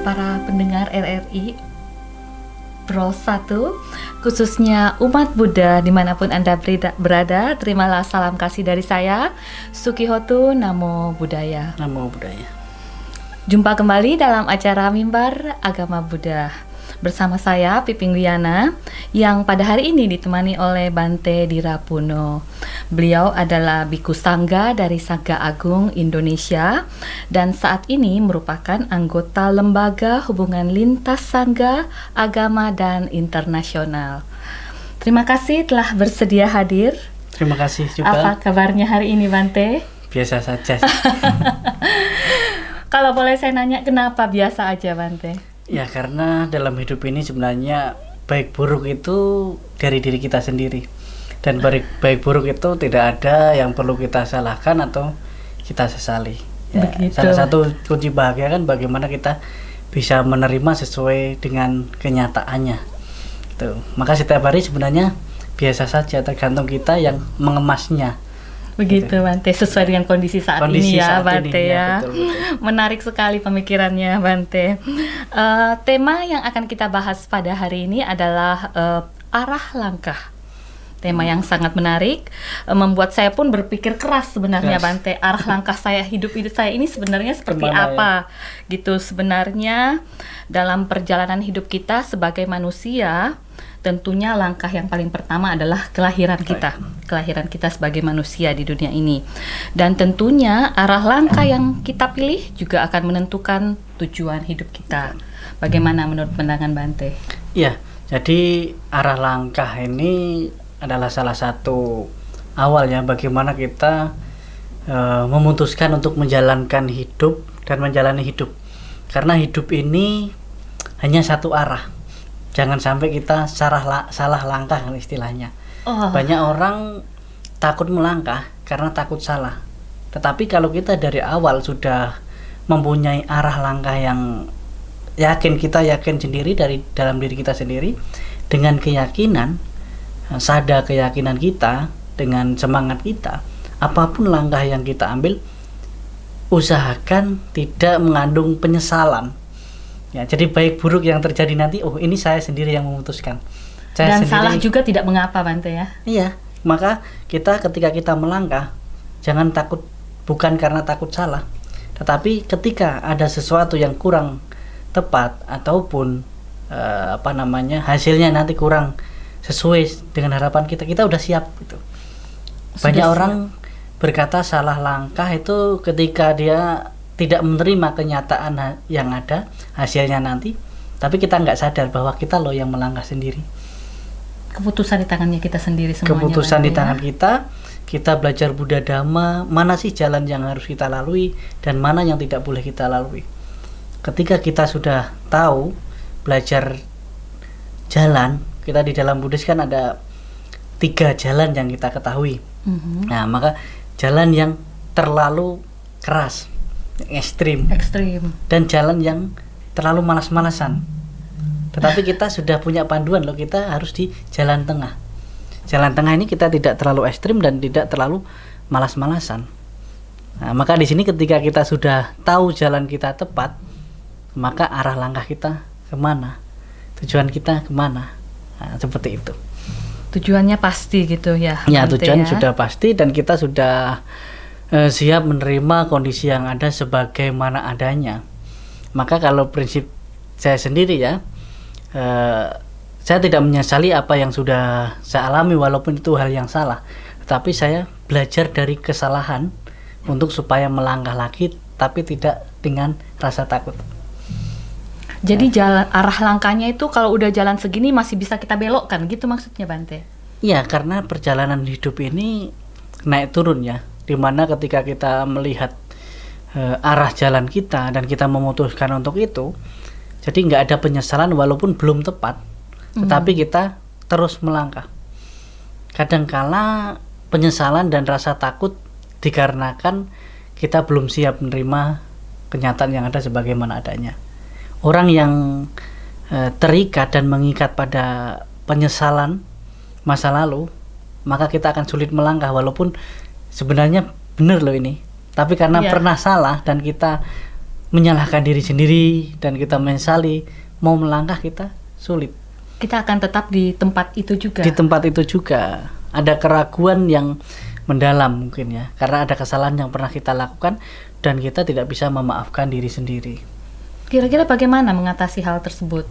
para pendengar RRI Pro 1, khususnya umat Buddha dimanapun Anda berada, terimalah salam kasih dari saya, Sukihotu, Namo Buddhaya. Namo Buddhaya. Jumpa kembali dalam acara Mimbar Agama Buddha bersama saya, Piping Wiana, yang pada hari ini ditemani oleh Bante Dirapuno. Beliau adalah Biku Sangga dari Sangga Agung Indonesia dan saat ini merupakan anggota Lembaga Hubungan Lintas Sangga, Agama dan Internasional. Terima kasih telah bersedia hadir. Terima kasih juga. Apa kabarnya hari ini, Bante? Biasa saja. Kalau boleh saya nanya, kenapa biasa aja, Bante? Ya, karena dalam hidup ini sebenarnya baik buruk itu dari diri kita sendiri. Dan baik buruk itu tidak ada yang perlu kita salahkan atau kita sesali. Ya, salah satu kunci bahagia kan bagaimana kita bisa menerima sesuai dengan kenyataannya. Tuh. Maka setiap hari sebenarnya biasa saja, tergantung kita yang mengemasnya. Begitu, Bante, sesuai dengan kondisi saat ini ya, Bante ya. Betul. Menarik sekali pemikirannya, Bante. Tema yang akan kita bahas pada hari ini adalah arah langkah. Tema yang sangat menarik, membuat saya pun berpikir keras sebenarnya, Bante. Arah langkah hidup saya ini sebenarnya seperti apa? Gitu sebenarnya dalam perjalanan hidup kita sebagai manusia. Tentunya langkah yang paling pertama adalah kelahiran kita sebagai manusia di dunia ini. Dan tentunya arah langkah yang kita pilih juga akan menentukan tujuan hidup kita. Bagaimana menurut pandangan Bante? Iya, jadi arah langkah ini adalah salah satu awalnya bagaimana kita memutuskan untuk menjalankan hidup dan menjalani hidup. Karena hidup ini hanya satu arah. Jangan sampai kita salah langkah istilahnya. Banyak orang takut melangkah karena takut salah. Tetapi kalau kita dari awal sudah mempunyai arah langkah yang kita yakin sendiri dari dalam diri kita sendiri, dengan keyakinan, sadar keyakinan kita, dengan semangat kita, apapun langkah yang kita ambil, usahakan tidak mengandung penyesalan. Ya, jadi baik buruk yang terjadi nanti, ini saya sendiri yang memutuskan. Dan salah juga tidak mengapa, Bante ya. Iya, maka ketika kita melangkah, jangan takut, bukan karena takut salah, tetapi ketika ada sesuatu yang kurang tepat ataupun hasilnya nanti kurang sesuai dengan harapan kita udah siap gitu. Banyak orang berkata salah langkah itu ketika dia tidak menerima kenyataan yang ada, hasilnya nanti, tapi kita nggak sadar bahwa kita loh yang melangkah sendiri. Keputusan di tangannya kita sendiri semuanya. Keputusan di tangan kita belajar Buddha Dhamma, mana sih jalan yang harus kita lalui dan mana yang tidak boleh kita lalui. Ketika kita sudah tahu, belajar jalan, kita di dalam Buddhis kan ada 3 jalan yang kita ketahui. Nah, maka jalan yang terlalu keras, ekstrim, dan jalan yang terlalu malas-malasan. Tetapi kita sudah punya panduan loh, kita harus di jalan tengah. Jalan tengah ini kita tidak terlalu ekstrim dan tidak terlalu malas-malasan. Nah, maka di sini ketika kita sudah tahu jalan kita tepat, maka arah langkah kita kemana, tujuan kita kemana, seperti itu. Tujuannya pasti gitu ya. Ya, tujuan sudah pasti dan kita sudah siap menerima kondisi yang ada sebagaimana adanya. Maka kalau prinsip saya sendiri ya, saya tidak menyesali apa yang sudah saya alami walaupun itu hal yang salah, tetapi saya belajar dari kesalahan untuk supaya melangkah lagi tapi tidak dengan rasa takut. Jadi arah langkahnya itu kalau udah jalan segini masih bisa kita belokkan gitu maksudnya, Bante? Iya, karena perjalanan hidup ini naik turun ya, dimana ketika kita melihat arah jalan kita dan kita memutuskan untuk itu, jadi nggak ada penyesalan walaupun belum tepat, tetapi kita terus melangkah. Kadangkala penyesalan dan rasa takut dikarenakan kita belum siap menerima kenyataan yang ada sebagaimana adanya. Orang yang terikat dan mengikat pada penyesalan masa lalu, maka kita akan sulit melangkah walaupun sebenarnya benar loh ini, tapi karena pernah salah dan kita menyalahkan diri sendiri dan kita menyesali, mau melangkah kita sulit. Kita akan tetap di tempat itu juga. Di tempat itu juga ada keraguan yang mendalam mungkin ya, karena ada kesalahan yang pernah kita lakukan dan kita tidak bisa memaafkan diri sendiri. Kira-kira bagaimana mengatasi hal tersebut,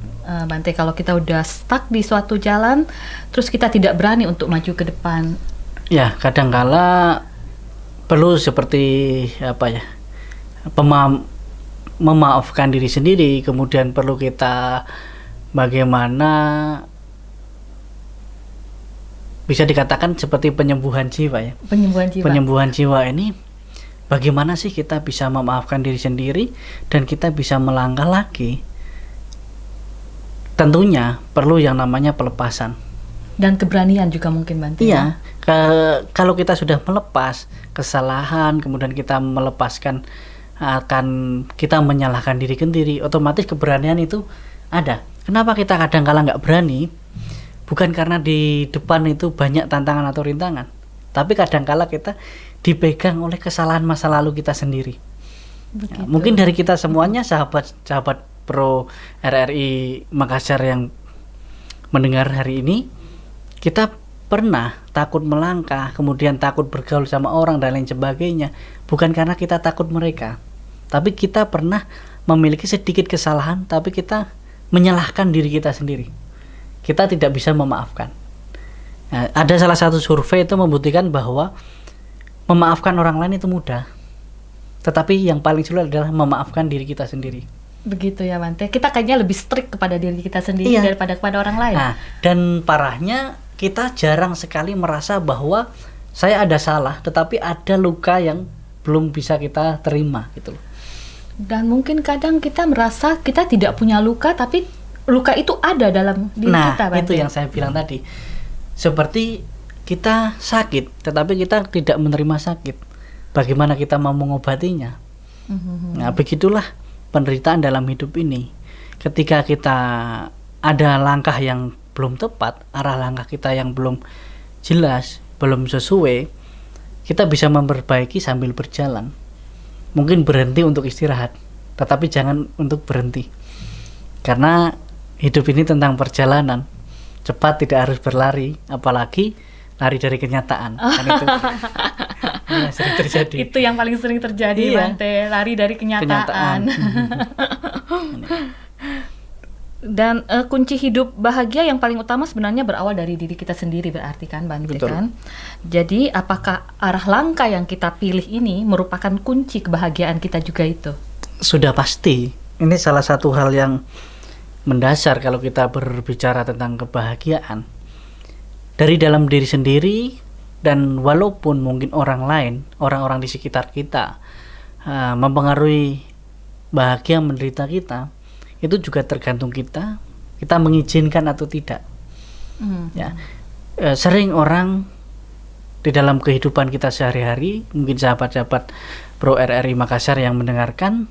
Bante, kalau kita udah stuck di suatu jalan, terus kita tidak berani untuk maju ke depan? Ya, kadangkala perlu seperti apa ya, memaafkan diri sendiri, kemudian perlu kita bagaimana bisa dikatakan seperti penyembuhan jiwa ya. Penyembuhan jiwa ini bagaimana sih kita bisa memaafkan diri sendiri dan kita bisa melangkah lagi? Tentunya perlu yang namanya pelepasan. Dan keberanian juga mungkin, Bante. Iya, kalau kita sudah melepas kesalahan, kemudian kita melepaskan akan kita menyalahkan diri sendiri, otomatis keberanian itu ada. Kenapa kita kadang-kala nggak berani? Bukan karena di depan itu banyak tantangan atau rintangan, tapi kadang-kala kita dipegang oleh kesalahan masa lalu kita sendiri. Ya, mungkin dari kita semuanya, sahabat Pro RRI Makassar yang mendengar hari ini, kita pernah takut melangkah, kemudian takut bergaul sama orang dan lain sebagainya, bukan karena kita takut mereka, tapi kita pernah memiliki sedikit kesalahan, tapi kita menyalahkan diri kita sendiri. Kita tidak bisa memaafkan. Nah, ada salah satu survei itu membuktikan bahwa memaafkan orang lain itu mudah, tetapi yang paling sulit adalah memaafkan diri kita sendiri. Begitu ya, Bante. Kita kayaknya lebih strict kepada diri kita sendiri daripada kepada orang lain. Nah, dan parahnya kita jarang sekali merasa bahwa saya ada salah, tetapi ada luka yang belum bisa kita terima gitu loh. Dan mungkin kadang kita merasa kita tidak punya luka, tapi luka itu ada dalam diri kita, Bante. Nah, itu yang saya bilang tadi. Seperti kita sakit, tetapi kita tidak menerima sakit. Bagaimana kita mau mengobatinya? Nah, begitulah penderitaan dalam hidup ini. Ketika kita ada langkah yang belum tepat, arah langkah kita yang belum jelas, belum sesuai, kita bisa memperbaiki sambil berjalan. Mungkin berhenti untuk istirahat, tetapi jangan untuk berhenti. Karena hidup ini tentang perjalanan. Cepat tidak harus berlari, apalagi lari dari kenyataan. Kan itu yang sering terjadi. Itu yang paling sering terjadi, Bante, lari dari kenyataan. Dan kunci hidup bahagia yang paling utama sebenarnya berawal dari diri kita sendiri, berarti kan, Bante. Betul. Kan? Jadi apakah arah langkah yang kita pilih ini merupakan kunci kebahagiaan kita juga itu? Sudah pasti. Ini salah satu hal yang mendasar kalau kita berbicara tentang kebahagiaan. Dari dalam diri sendiri, dan walaupun mungkin orang lain, orang-orang di sekitar kita mempengaruhi bahagia menderita kita, itu juga tergantung kita mengizinkan atau tidak. Ya, sering orang di dalam kehidupan kita sehari-hari, mungkin sahabat-sahabat Pro RRI Makassar yang mendengarkan,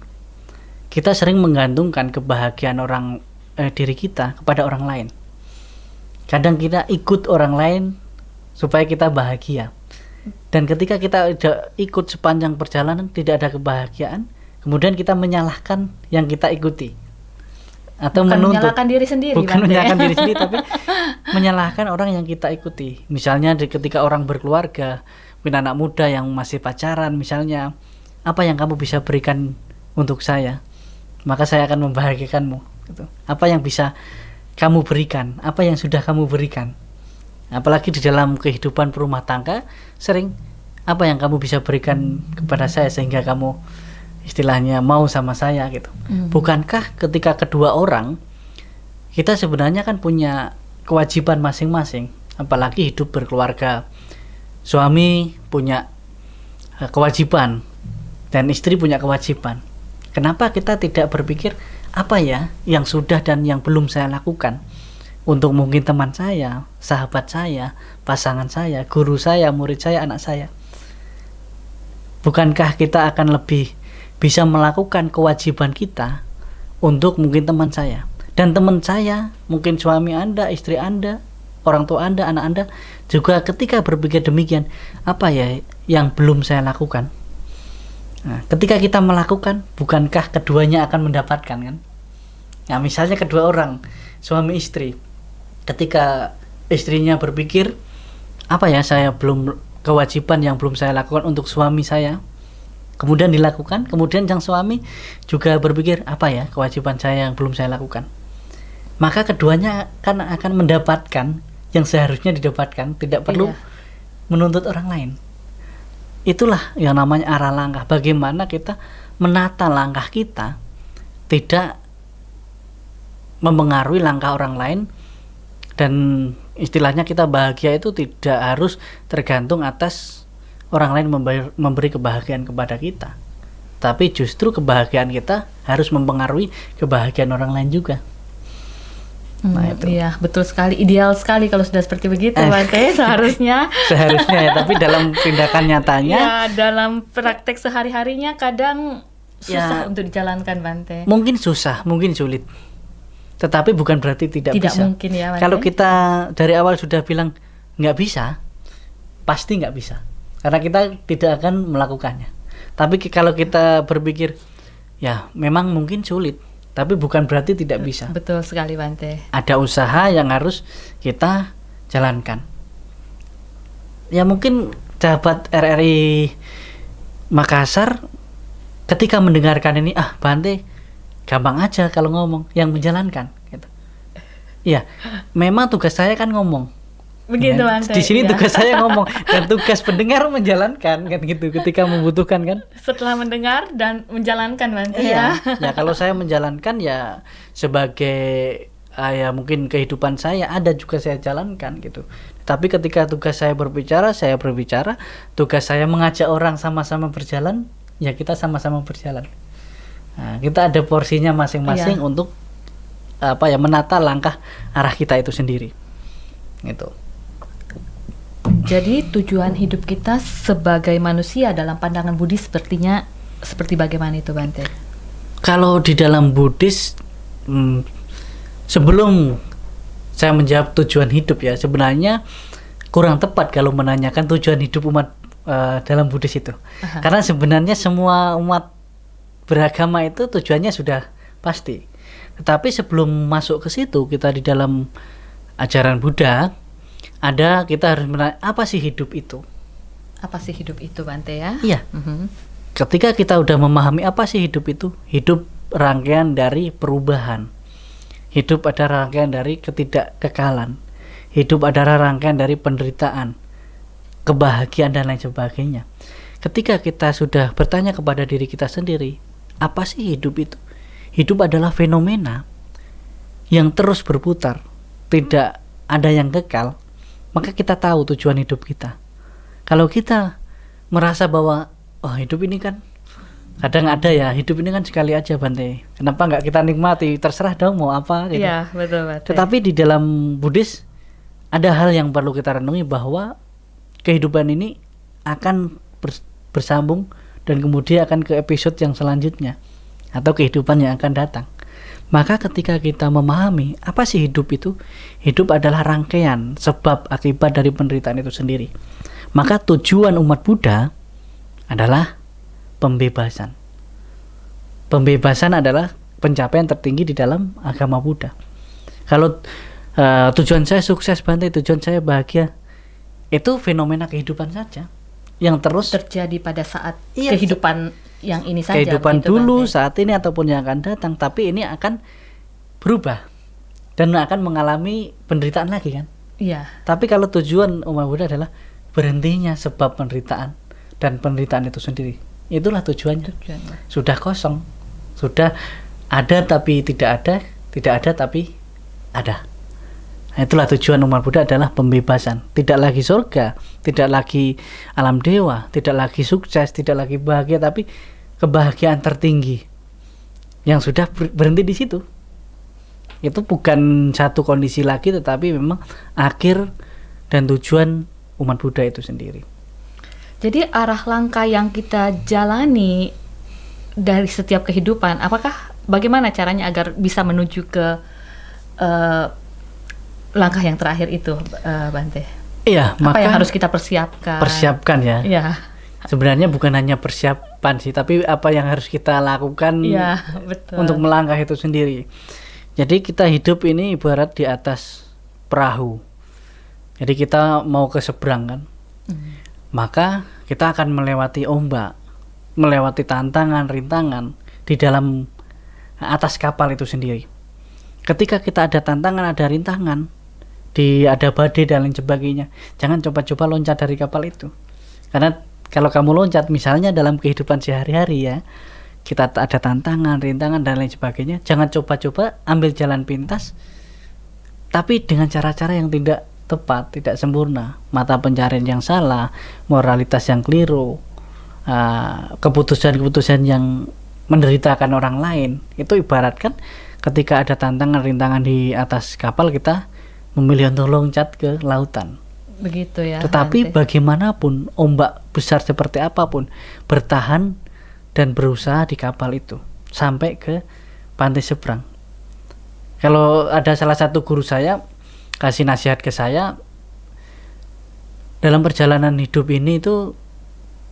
kita sering menggantungkan kebahagiaan diri kita kepada orang lain. Kadang kita ikut orang lain supaya kita bahagia. Dan ketika kita ikut sepanjang perjalanan tidak ada kebahagiaan, kemudian kita menyalahkan yang kita ikuti. Atau menyalahkan diri sendiri. Bukan menyalahkan diri sendiri, tapi menyalahkan orang yang kita ikuti. Misalnya ketika orang berkeluarga, mungkin anak muda yang masih pacaran misalnya, apa yang kamu bisa berikan untuk saya? Maka saya akan membahagiakanmu. Gitu. Apa yang bisa kamu berikan? Apa yang sudah kamu berikan? Apalagi di dalam kehidupan berumah tangga, sering apa yang kamu bisa berikan kepada saya sehingga kamu istilahnya mau sama saya gitu. Bukankah ketika kedua orang, kita sebenarnya kan punya kewajiban masing-masing, apalagi hidup berkeluarga. Suami punya kewajiban dan istri punya kewajiban. Kenapa kita tidak berpikir apa ya yang sudah dan yang belum saya lakukan untuk mungkin teman saya, sahabat saya, pasangan saya, guru saya, murid saya, anak saya? Bukankah kita akan lebih bisa melakukan kewajiban kita untuk mungkin teman saya? Dan teman saya, mungkin suami Anda, istri Anda, orang tua Anda, anak Anda, juga ketika berpikir demikian, apa ya yang belum saya lakukan? Nah, ketika kita melakukan, bukankah keduanya akan mendapatkan kan? Nah, misalnya kedua orang, suami istri, ketika istrinya berpikir, apa ya, saya belum, kewajiban yang belum saya lakukan untuk suami saya, kemudian dilakukan, kemudian sang suami juga berpikir, apa ya kewajiban saya yang belum saya lakukan, maka keduanya akan mendapatkan yang seharusnya didapatkan, tidak perlu menuntut orang lain. Itulah yang namanya arah langkah. Bagaimana kita menata langkah kita tidak mempengaruhi langkah orang lain, dan istilahnya kita bahagia itu tidak harus tergantung atas orang lain memberi kebahagiaan kepada kita, tapi justru kebahagiaan kita harus mempengaruhi kebahagiaan orang lain juga. Nah, itu. Iya, betul sekali, ideal sekali kalau sudah seperti begitu, Bante. Seharusnya ya, tapi dalam tindakan nyatanya, ya, dalam praktek sehari-harinya kadang susah untuk dijalankan, Bante. Mungkin susah, mungkin sulit, tetapi bukan berarti tidak bisa. Mungkin ya, Bante. Kalau kita dari awal sudah bilang nggak bisa, pasti nggak bisa, karena kita tidak akan melakukannya. Tapi kalau kita berpikir, ya memang mungkin sulit, tapi bukan berarti tidak bisa. Betul sekali, Bante. Ada usaha yang harus kita jalankan. Ya mungkin sahabat RRI Makassar ketika mendengarkan ini, Bante gampang aja kalau ngomong, yang menjalankan gitu. Iya, memang tugas saya kan ngomong. Begitu, Bante. Di sini tugas saya ngomong, dan tugas pendengar menjalankan kan gitu, ketika membutuhkan kan. Setelah mendengar dan menjalankan, Bante. Ya kalau saya menjalankan ya sebagai ya mungkin kehidupan saya ada juga saya jalankan gitu. Tapi ketika tugas saya berbicara, tugas saya mengajak orang sama-sama berjalan, ya kita sama-sama berjalan. Nah, kita ada porsinya masing-masing untuk menata langkah arah kita itu sendiri. Gitu. Jadi tujuan hidup kita sebagai manusia dalam pandangan Buddhis seperti bagaimana itu, Bante? Kalau di dalam Buddhis, sebelum saya menjawab tujuan hidup ya, sebenarnya kurang tepat kalau menanyakan tujuan hidup umat dalam Buddhis itu. Karena sebenarnya semua umat beragama itu tujuannya sudah pasti. Tetapi sebelum masuk ke situ, kita di dalam ajaran Buddha kita harus menanya, apa sih hidup itu? Apa sih hidup itu, Bante ya? Iya. Ketika kita udah memahami apa sih hidup itu, hidup rangkaian dari perubahan. Hidup adalah rangkaian dari ketidakkekalan. Hidup adalah rangkaian dari penderitaan, kebahagiaan dan lain sebagainya. Ketika kita sudah bertanya kepada diri kita sendiri, apa sih hidup itu? Hidup adalah fenomena yang terus berputar, tidak ada yang kekal. Maka kita tahu tujuan hidup kita. Kalau kita merasa bahwa hidup ini kan kadang ada ya, hidup ini kan sekali aja, Bante, kenapa nggak kita nikmati, terserah dong mau apa gitu. Iya, betul, Bante. Tetapi di dalam Buddhis ada hal yang perlu kita renungi, bahwa kehidupan ini akan bersambung dan kemudian akan ke episode yang selanjutnya atau kehidupan yang akan datang. Maka ketika kita memahami apa sih hidup itu, hidup adalah rangkaian sebab akibat dari penderitaan itu sendiri. Maka tujuan umat Buddha adalah pembebasan. Pembebasan adalah pencapaian tertinggi di dalam agama Buddha. Kalau tujuan saya sukses, Bante, tujuan saya bahagia, itu fenomena kehidupan saja yang terus terjadi pada saat kehidupan yang ini saja. Kehidupan dulu, Bante, saat ini ataupun yang akan datang, tapi ini akan berubah dan akan mengalami penderitaan lagi kan. Iya. Tapi kalau tujuan umat Buddha adalah berhentinya sebab penderitaan dan penderitaan itu sendiri, itulah tujuannya. Sudah kosong, sudah ada tapi tidak ada, tidak ada tapi ada. Nah, itulah tujuan umat Buddha adalah pembebasan. Tidak lagi surga, tidak lagi alam dewa, tidak lagi sukses, tidak lagi bahagia, tapi kebahagiaan tertinggi yang sudah berhenti di situ. Itu bukan satu kondisi lagi, tetapi memang akhir dan tujuan umat Buddha itu sendiri. Jadi arah langkah yang kita jalani dari setiap kehidupan, bagaimana caranya agar bisa menuju ke langkah yang terakhir itu, Bante? Iya, apa yang harus kita persiapkan? Persiapkan ya. Iya. Sebenarnya bukan hanya persiapan sih, tapi apa yang harus kita lakukan Iya, betul. untuk melangkah itu sendiri. Jadi kita hidup ini ibarat di atas perahu. Jadi kita mau ke seberang kan. Maka kita akan melewati ombak, melewati tantangan, rintangan di dalam atas kapal itu sendiri. Ketika kita ada tantangan, ada rintangan, ada badai dan lain sebagainya, jangan coba-coba loncat dari kapal itu. Karena kalau kamu loncat, misalnya dalam kehidupan sehari-hari ya, kita ada tantangan, rintangan dan lain sebagainya, jangan coba-coba ambil jalan pintas, tapi dengan cara-cara yang tidak tepat, tidak sempurna, mata pencarian yang salah, moralitas yang keliru, keputusan-keputusan yang menderitakan orang lain. Itu ibaratkan ketika ada tantangan, rintangan di atas kapal, kita memilih untuk loncat ke lautan. Begitu ya. Tetapi Bante. bagaimanapun ombak besar seperti apapun, bertahan dan berusaha di kapal itu sampai ke pantai seberang. Kalau ada salah satu guru saya kasih nasihat ke saya, dalam perjalanan hidup ini itu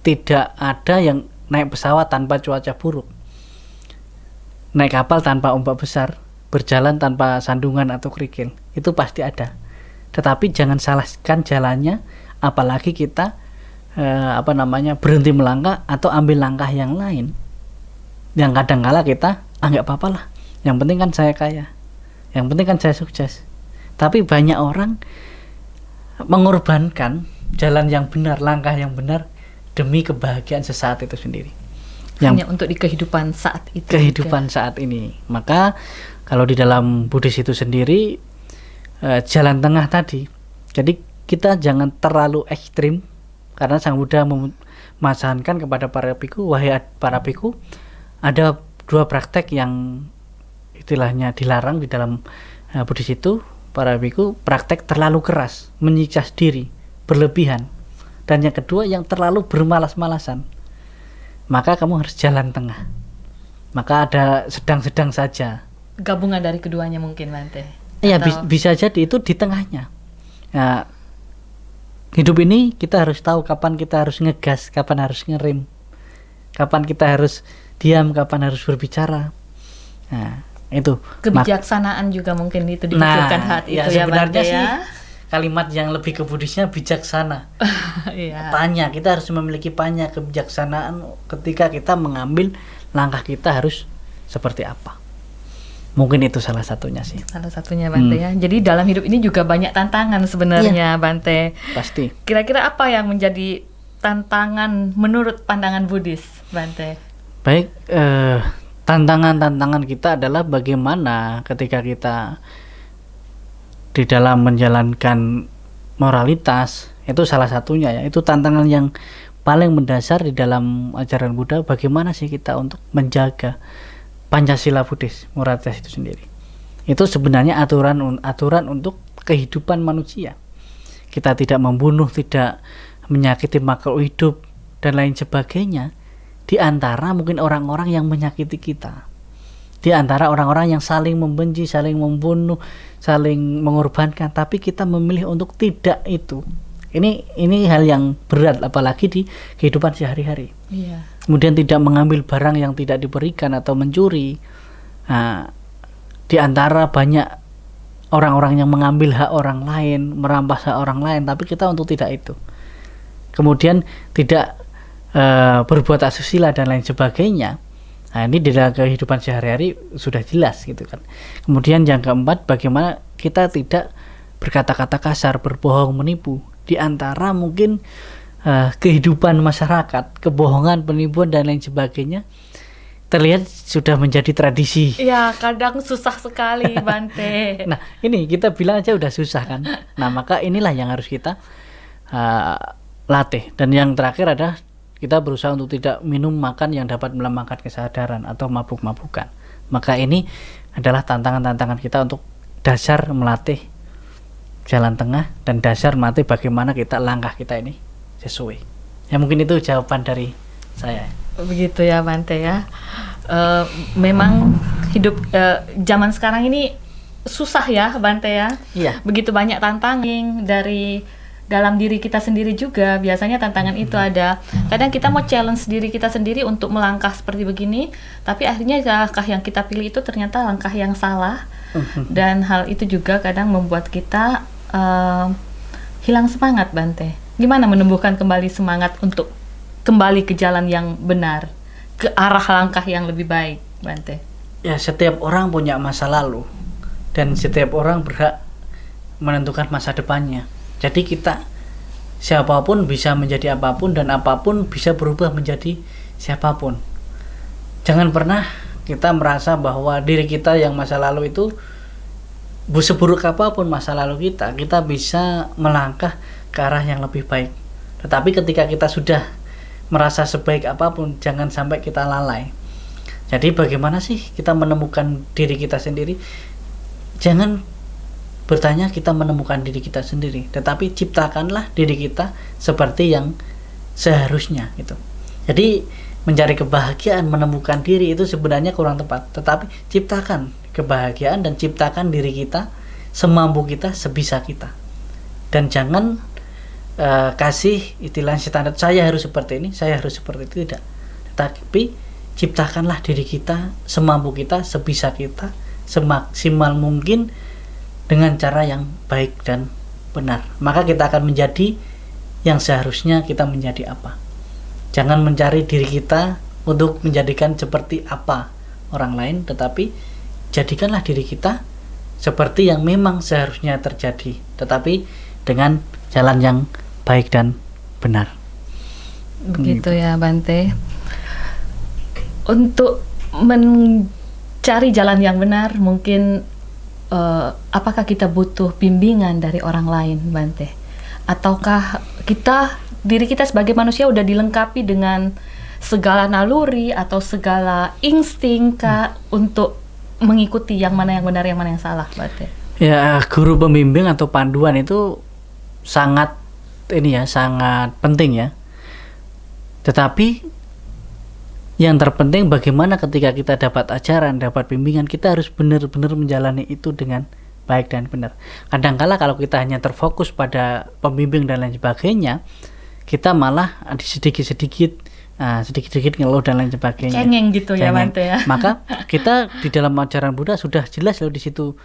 tidak ada yang naik pesawat tanpa cuaca buruk, naik kapal tanpa ombak besar, berjalan tanpa sandungan atau kerikil. Itu pasti ada. Tetapi jangan salahkan jalannya, apalagi kita berhenti melangkah atau ambil langkah yang lain, yang kadang-kala kita nggak apa-apa lah, yang penting kan saya kaya, yang penting kan saya sukses. Tapi banyak orang mengorbankan jalan yang benar, langkah yang benar demi kebahagiaan sesaat itu sendiri. Hanya untuk di kehidupan saat itu. Kehidupan saat ini. Maka kalau di dalam Buddhis itu sendiri, jalan tengah tadi. Jadi kita jangan terlalu ekstrim, karena Sang Buddha memasarankan kepada para biku, wahai para biku, ada dua praktek yang istilahnya dilarang di dalam Buddhis itu. Para biku, praktek terlalu keras, menyiksa diri, berlebihan. Dan yang kedua, yang terlalu bermalas-malasan. Maka kamu harus jalan tengah. Maka ada sedang-sedang saja. Gabungan dari keduanya mungkin, Bante. Iya, bisa jadi itu di tengahnya. Nah, hidup ini kita harus tahu kapan kita harus ngegas, kapan harus ngerem, kapan kita harus diam, kapan harus berbicara. Nah, itu kebijaksanaan juga mungkin itu dipikirkan hati itu ya, Bante ya. Kalimat yang lebih ke Buddhisnya bijaksana. Iya. Panya, kita harus memiliki panya, kebijaksanaan ketika kita mengambil langkah, kita harus seperti apa. Mungkin itu salah satunya sih. Salah satunya, Bante ya. Jadi dalam hidup ini juga banyak tantangan sebenarnya, Bante. Pasti. Kira-kira apa yang menjadi tantangan menurut pandangan Buddhis, Bante? Baik, tantangan-tantangan kita adalah bagaimana ketika kita di dalam menjalankan moralitas, itu salah satunya ya. Itu tantangan yang paling mendasar di dalam ajaran Buddha, bagaimana sih kita untuk menjaga Pancasila Buddhis, moralitas itu sendiri. Itu sebenarnya aturan untuk kehidupan manusia. Kita tidak membunuh, tidak menyakiti makhluk hidup dan lain sebagainya. Di antara mungkin orang-orang yang menyakiti kita, di antara orang-orang yang saling membenci, saling membunuh, saling mengorbankan, tapi kita memilih untuk tidak itu. Ini hal yang berat, apalagi di kehidupan sehari-hari. Iya. Kemudian tidak mengambil barang yang tidak diberikan atau mencuri. Nah, di antara banyak orang-orang yang mengambil hak orang lain, merampas hak orang lain, tapi kita untuk tidak itu. Kemudian tidak berbuat asusila dan lain sebagainya. Nah, ini di dalam kehidupan sehari-hari sudah jelas gitu kan. Kemudian yang keempat, bagaimana kita tidak berkata-kata kasar, berbohong, menipu. Di antara mungkin kehidupan masyarakat, kebohongan, penipuan dan lain sebagainya terlihat sudah menjadi tradisi. Ya, kadang susah sekali, Bante. Nah, ini kita bilang aja udah susah kan. Nah, maka inilah yang harus kita latih. Dan yang terakhir adalah kita berusaha untuk tidak minum makan yang dapat melemahkan kesadaran atau mabuk-mabukan. Maka ini adalah tantangan-tantangan kita untuk dasar melatih jalan tengah dan dasar melatih bagaimana kita langkah kita ini sesuai. Ya mungkin itu jawaban dari saya. Begitu ya, Bante ya. Memang hidup zaman sekarang ini susah ya, Bante ya. Iya. Begitu banyak tantangan dari dalam diri kita sendiri juga. Biasanya tantangan itu ada. Kadang kita mau challenge diri kita sendiri untuk melangkah seperti begini, tapi akhirnya langkah yang kita pilih itu ternyata langkah yang salah. Dan hal itu juga kadang membuat kita hilang semangat, Bante. Gimana menumbuhkan kembali semangat untuk kembali ke jalan yang benar, ke arah langkah yang lebih baik, Bante? Ya, setiap orang punya masa lalu dan setiap orang berhak menentukan masa depannya. Jadi kita, siapapun bisa menjadi apapun dan apapun bisa berubah menjadi siapapun. Jangan pernah kita merasa bahwa diri kita yang masa lalu itu, seburuk apapun masa lalu kita bisa melangkah ke arah yang lebih baik. Tetapi ketika kita sudah merasa sebaik apapun, jangan sampai kita lalai. Jadi bagaimana sih kita menemukan diri kita sendiri? Jangan bertanya kita menemukan diri kita sendiri, tetapi ciptakanlah diri kita seperti yang seharusnya gitu. Jadi mencari kebahagiaan, menemukan diri itu sebenarnya kurang tepat, tetapi ciptakan kebahagiaan dan ciptakan diri kita semampu kita, sebisa kita. Dan jangan kasih istilah standar, saya harus seperti ini, saya harus seperti itu, tidak. Tetapi ciptakanlah diri kita semampu kita, sebisa kita, semaksimal mungkin dengan cara yang baik dan benar. Maka kita akan menjadi yang seharusnya kita menjadi apa. Jangan mencari diri kita untuk menjadikan seperti apa orang lain, tetapi jadikanlah diri kita seperti yang memang seharusnya terjadi, tetapi dengan jalan yang baik dan benar. Begitu ya, Bante. Untuk mencari jalan yang benar, mungkin apakah kita butuh bimbingan dari orang lain, Bante? Ataukah diri kita sebagai manusia udah dilengkapi dengan segala naluri atau segala insting untuk mengikuti yang mana yang benar, yang mana yang salah, Bante? Ya, guru pembimbing atau panduan itu sangat penting ya. Tetapi yang terpenting bagaimana ketika kita dapat ajaran, dapat bimbingan, kita harus benar-benar menjalani itu dengan baik dan benar. Kadangkala kalau kita hanya terfokus pada pembimbing dan lain sebagainya, kita malah sedikit-sedikit ngeluh dan lain sebagainya. Cengeng gitu ya, Bante ya. Maka kita di dalam ajaran Buddha sudah jelas loh di situ,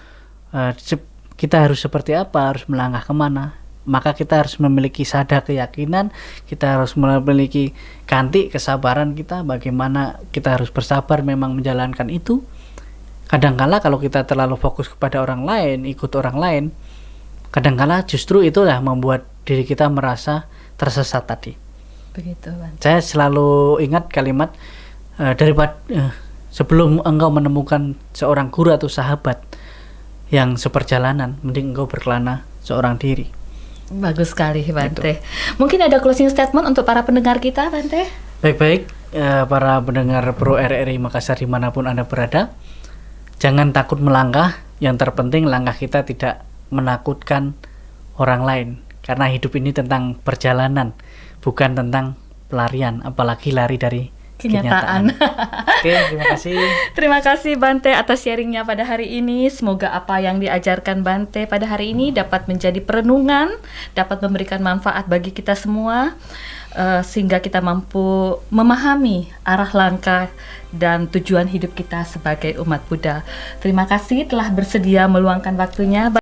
kita harus seperti apa, harus melangkah kemana. Maka kita harus memiliki sada keyakinan, kita harus memiliki kanti kesabaran kita, bagaimana kita harus bersabar memang menjalankan itu. Kadangkala kalau kita terlalu fokus kepada orang lain, ikut orang lain, kadangkala justru itulah membuat diri kita merasa tersesat tadi. Begitu, Bante. Saya selalu ingat kalimat sebelum engkau menemukan seorang guru atau sahabat yang seperjalanan, mending engkau berkelana seorang diri. Bagus sekali, Bante. Mungkin ada closing statement untuk para pendengar kita, Bante? Baik-baik, para pendengar Pro RRI Makassar dimanapun Anda berada, jangan takut melangkah. Yang terpenting langkah kita tidak menakutkan orang lain, karena hidup ini tentang perjalanan, bukan tentang pelarian, apalagi lari dari kenyataan. Oke, terima kasih. Terima kasih, Bante, atas sharingnya pada hari ini. Semoga apa yang diajarkan Bante pada hari ini dapat menjadi perenungan, dapat memberikan manfaat bagi kita semua, sehingga kita mampu memahami arah langkah dan tujuan hidup kita sebagai umat Buddha. Terima kasih telah bersedia meluangkan waktunya, Bante.